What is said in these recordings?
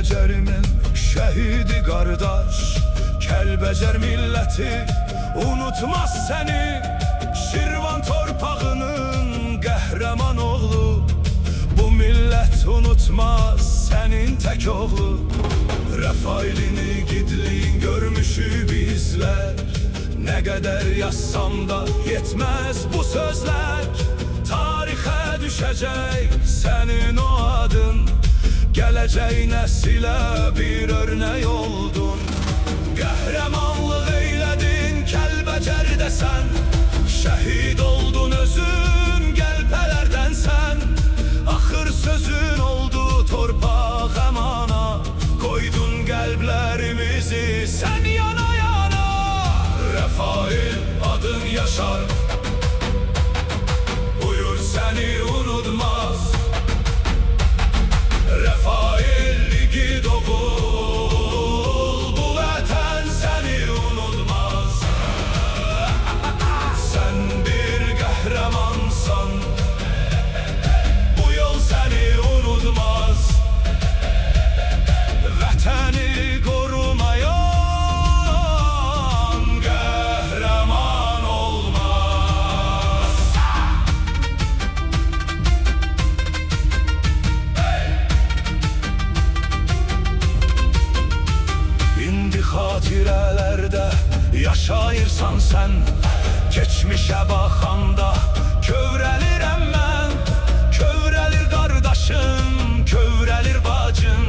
Kəlbəcərimin şəhidi qardaş, Kəlbəcər milləti unutmaz səni. Şirvan torpağının qəhrəman oğlu, bu millət unutmaz sənin tək oğlu. Rəfailini, gidliyin görmüşük bizlər, nə qədər yazsam da yetməz bu sözlər. Tarixə düşəcək sənin o adın, gələcək nəsilə bir örnək oldun. Qəhrəmanlıq eylədin Kəlbəcərdə sən, şəhid oldun özün qəlpələrdən sən. Axır sözün oldu torpaq əmana, qoydun qəlblərimizi sən yana yana. Rəfail adın yaşar, buyur səni unutmaz. Rəfail igid oğul, bu vətən səni unutmaz. Sən bir qəhrəmansan, bu yol səni unutmaz. Vətəni korumayan qəhrəman olmaz. İndi xatirələrdə yaşayırsan sən, keçmişə baxanda kövrəlirəm mən. Kövrəlir qardaşım, kövrəlir bacım,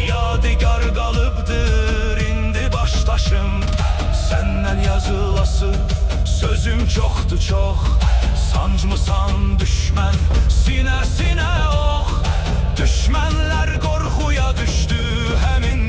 yadigar qalıbdır indi başdaşım. Səndən yazılası sözüm çoxdur çox, sancmısan düşmən sinəsinə ox. Düşmənlər qorxuya düşdü həmin